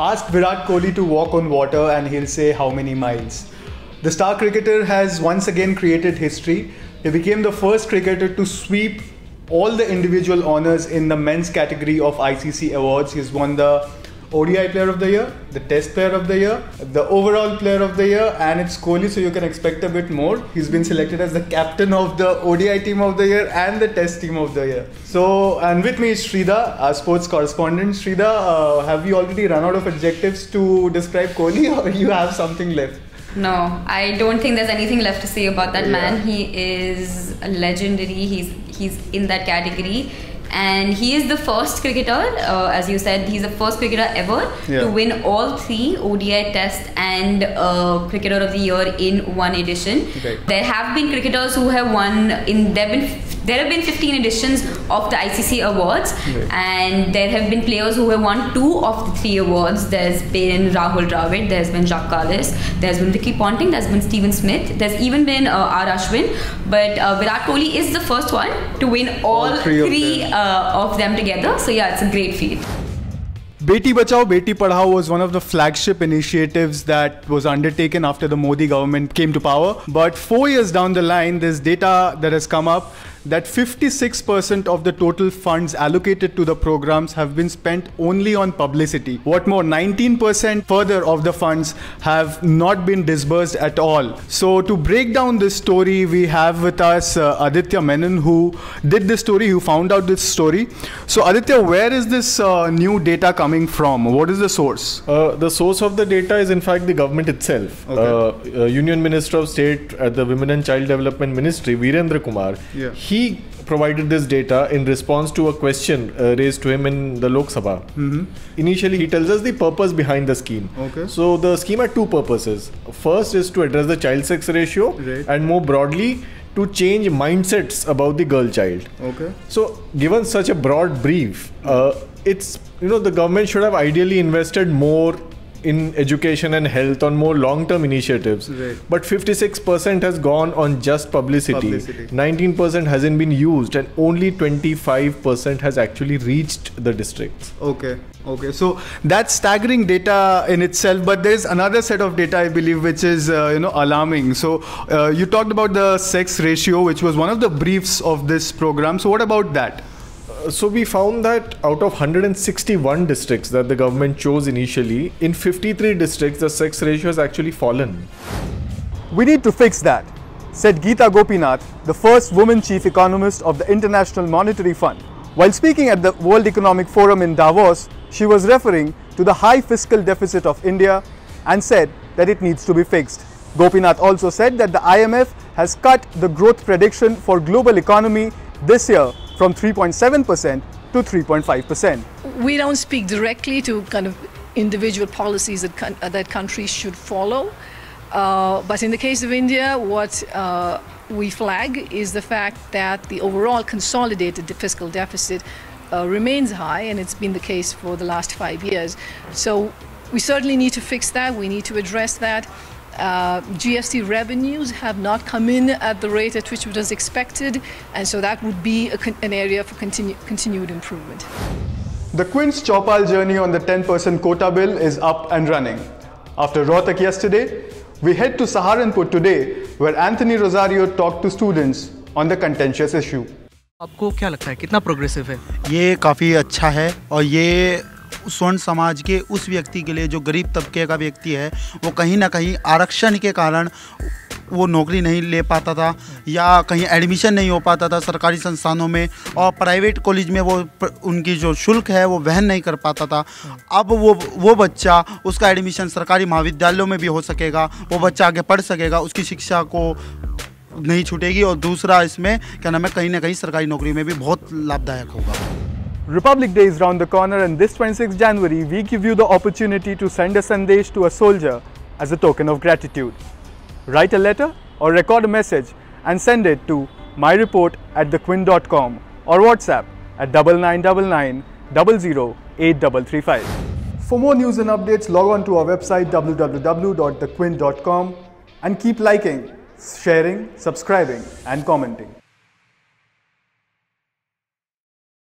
Ask Virat Kohli to walk on water and he'll say how many miles. The star cricketer has once again created history. He became the first cricketer to sweep all the individual honours in the men's category of ICC awards. He's won the ODI Player of the Year, the Test Player of the Year, the Overall Player of the Year, and it's Kohli, so you can expect a bit more. He's been selected as the captain of the ODI Team of the Year and the Test Team of the Year. So, and with me is Shrida, our sports correspondent. Shrida, have you already run out of adjectives to describe Kohli, or you have something left? No, I don't think there's anything left to say about that man. He is legendary. He's in that category. And he is the first cricketer, as you said, he's the first cricketer ever to win all 3 ODI Test and Cricketer of the Year in one edition. Okay. There have been cricketers who have won there have been 15 editions of the ICC awards, and there have been players who have won 2 of the 3 awards. There's been Rahul Dravid, there's been Jacques Kallis, there's been Ricky Ponting, there's been Steven Smith, there's even been R. Ashwin, but Virat Kohli is the first one to win all 3 of them together. So yeah, it's a great feat. Beti Bachao Beti Padhao was one of the flagship initiatives that was undertaken after the Modi government came to power. But 4 years down the line, there's data that has come up that 56% of the total funds allocated to the programs have been spent only on publicity. What more, 19% further of the funds have not been disbursed at all. So to break down this story, we have with us Aditya Menon, who did this story, who found out this story. So Aditya, where is this new data coming from? What is the source? The source of the data is in fact the government itself. Okay. Union Minister of State at the Women and Child Development Ministry, Virendra Kumar, he provided this data in response to a question raised to him in the Lok Sabha. Initially, he tells us the purpose behind the scheme. Okay. So the scheme had 2 purposes. First is to address the child sex ratio, and more broadly, to change mindsets about the girl child. Okay. So given such a broad brief, it's, the government should have ideally invested more in education and health on more long-term initiatives. But 56% has gone on just publicity. 19% hasn't been used, and only 25% has actually reached the districts. Okay. So that's staggering data in itself, but there's another set of data, I believe, which is alarming. So you talked about the sex ratio, which was one of the briefs of this program. So what about that? So we found that out of 161 districts that the government chose initially, in 53 districts the sex ratio has actually fallen. We need to fix that, said GITA GOPINATH, the first woman chief economist of the International Monetary Fund. While speaking at the World Economic Forum in Davos, she was referring to the high fiscal deficit of India and said that it needs to be fixed. Gopinath also said that the IMF has cut the growth prediction for global economy this year from 3.7% to 3.5%. We don't speak directly to kind of individual policies that countries should follow. But in the case of India, what we flag is the fact that the overall consolidated fiscal deficit remains high, and it's been the case for the last 5 years. So we certainly need to fix that. We need to address that. GST revenues have not come in at the rate at which it was expected, and so that would be an area for continued improvement. The Quint's Chopal journey on the 10% quota bill is up and running. After Rohtak yesterday, we head to Saharanpur today, where Anthony Rosario talked to students on the contentious issue. आपको क्या लगता है कितना progressive है? ये काफ़ी अच्छा है, और ये स्वर्ण समाज के उस व्यक्ति के लिए जो गरीब तबके का व्यक्ति है, वो कहीं ना कहीं आरक्षण के कारण वो नौकरी नहीं ले पाता था, या कहीं एडमिशन नहीं हो पाता था सरकारी संस्थानों में, और प्राइवेट कॉलेज में वो उनकी जो शुल्क है वो वहन नहीं कर पाता था। अब वो बच्चा, उसका एडमिशन सरकारी महाविद्यालयों में भी हो सकेगा, वो बच्चा आगे पढ़ सकेगा, उसकी शिक्षा को नहीं छूटेगी, और दूसरा इसमें क्या नाम है, कहीं ना कहीं सरकारी नौकरी में भी बहुत लाभदायक होगा। Republic Day is round the corner, and this 26th January we give you the opportunity to send a sandesh to a soldier as a token of gratitude. Write a letter or record a message and send it to myreport@thequint.com or WhatsApp at 9999 00 8335. For more news and updates, log on to our website www.thequint.com and keep liking, sharing, subscribing and commenting.